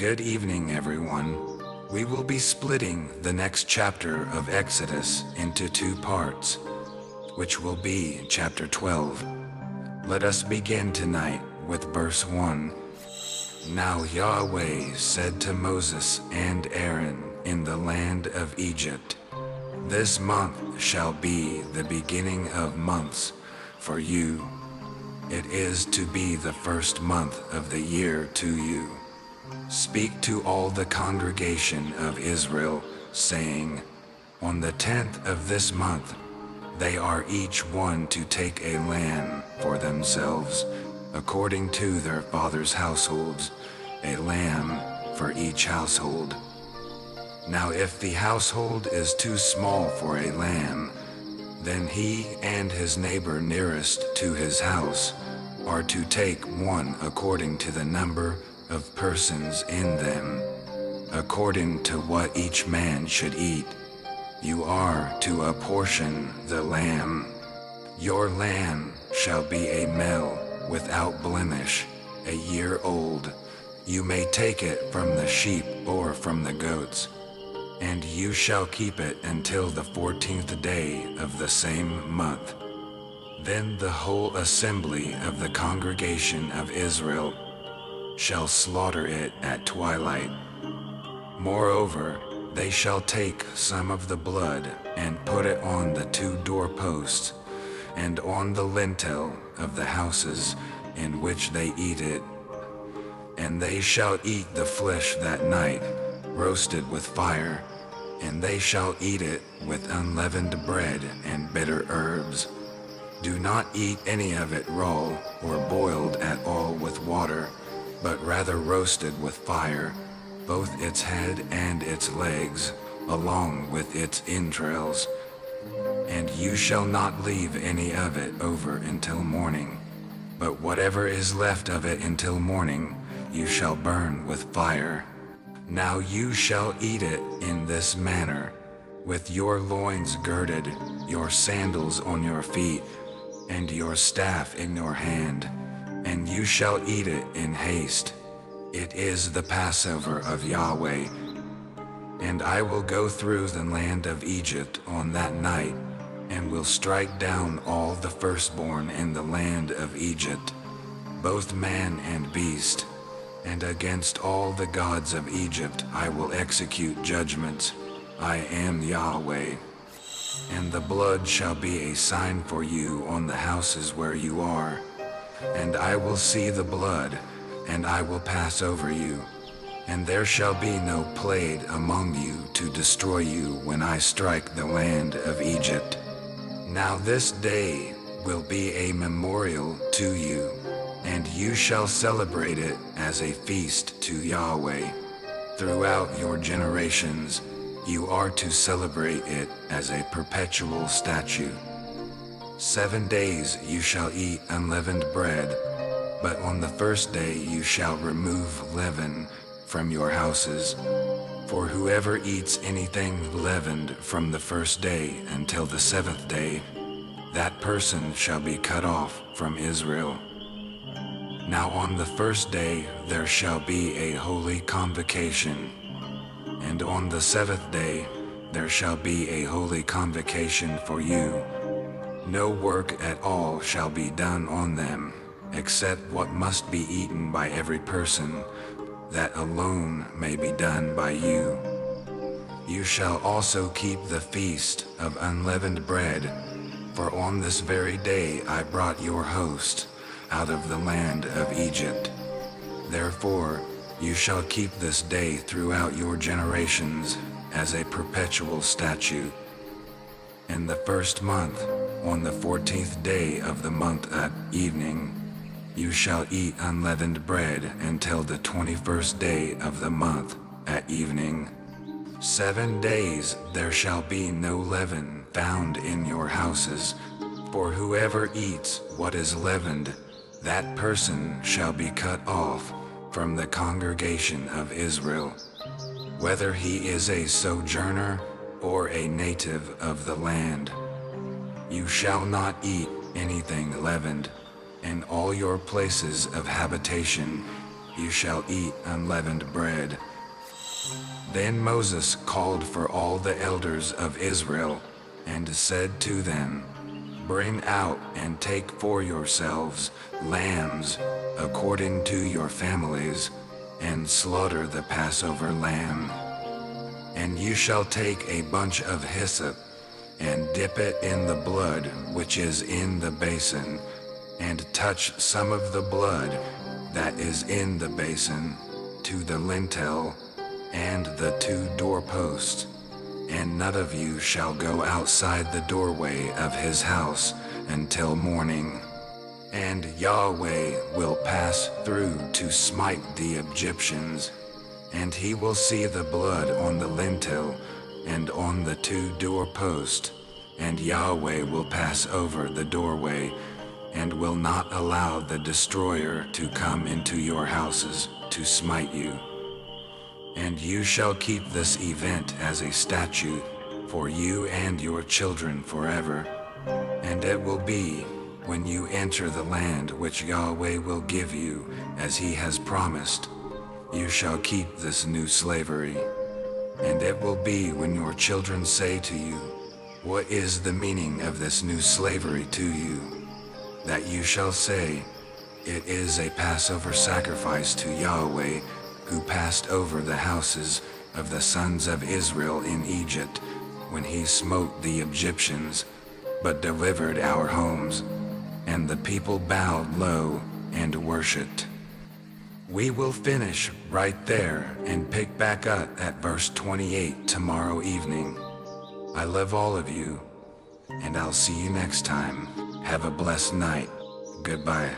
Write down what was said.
Good evening, everyone. We will be splitting the next chapter of Exodus into two parts, which will be chapter 12. Let us begin tonight with verse 1. Now Yahweh said to Moses and Aaron in the land of Egypt, This month shall be the beginning of months for you. It is to be the first month of the year to you. Speak to all the congregation of Israel, saying, On the 10th of this month, they are each one to take a lamb for themselves, according to their fathers' households, a lamb for each household. Now if the household is too small for a lamb, then he and his neighbor nearest to his house are to take one according to the number of persons in them, according to what each man should eat. You are to apportion the lamb. Your lamb shall be a male without blemish, a year old. You may take it from the sheep or from the goats, and you shall keep it until the 14th day of the same month. Then the whole assembly of the congregation of Israel shall slaughter it at twilight. Moreover, they shall take some of the blood and put it on the two doorposts and on the lintel of the houses in which they eat it. And they shall eat the flesh that night, roasted with fire, and they shall eat it with unleavened bread and bitter herbs. Do not eat any of it raw or boiled at all with water, but rather roasted with fire, both its head and its legs, along with its entrails. And you shall not leave any of it over until morning, but whatever is left of it until morning, you shall burn with fire. Now you shall eat it in this manner, with your loins girded, your sandals on your feet, and your staff in your hand, and you shall eat it in haste. It is the Passover of Yahweh. And I will go through the land of Egypt on that night, and will strike down all the firstborn in the land of Egypt, both man and beast, and against all the gods of Egypt I will execute judgments. I am Yahweh. And the blood shall be a sign for you on the houses where you are. And I will see the blood, and I will pass over you. And there shall be no plague among you to destroy you when I strike the land of Egypt. Now this day will be a memorial to you, and you shall celebrate it as a feast to Yahweh. Throughout your generations, you are to celebrate it as a perpetual statute. 7 days you shall eat unleavened bread, but on the first day you shall remove leaven from your houses. For whoever eats anything leavened from the first day until the 7th day, that person shall be cut off from Israel. Now on the first day there shall be a holy convocation, and on the 7th day there shall be a holy convocation for you. No work at all shall be done on them, except what must be eaten by every person, that alone may be done by you. You shall also keep the feast of unleavened bread, for on this very day I brought your host out of the land of Egypt. Therefore, you shall keep this day throughout your generations as a perpetual statute. In the first month, on the 14th day of the month at evening, you shall eat unleavened bread until the 21st day of the month at evening. 7 days there shall be no leaven found in your houses, for whoever eats what is leavened, that person shall be cut off from the congregation of Israel, whether he is a sojourner or a native of the land. You shall not eat anything leavened. In all your places of habitation you shall eat unleavened bread. Then Moses called for all the elders of Israel, and said to them, Bring out and take for yourselves lambs according to your families, and slaughter the Passover lamb. And you shall take a bunch of hyssop, and dip it in the blood which is in the basin, and touch some of the blood that is in the basin to the lintel and the 2 doorposts. And none of you shall go outside the doorway of his house until morning. And Yahweh will pass through to smite the Egyptians, and he will see the blood on the lintel and on the 2 doorposts, and Yahweh will pass over the doorway, and will not allow the destroyer to come into your houses to smite you. And you shall keep this event as a statute for you and your children forever. And it will be, when you enter the land which Yahweh will give you, as he has promised, you shall keep this new slavery. And it will be when your children say to you, What is the meaning of this new slavery to you? That you shall say, It is a Passover sacrifice to Yahweh, who passed over the houses of the sons of Israel in Egypt, when he smote the Egyptians, but delivered our homes. And the people bowed low and worshipped. We will finish right there and pick back up at verse 28 tomorrow evening. I love all of you, and I'll see you next time. Have a blessed night. Goodbye.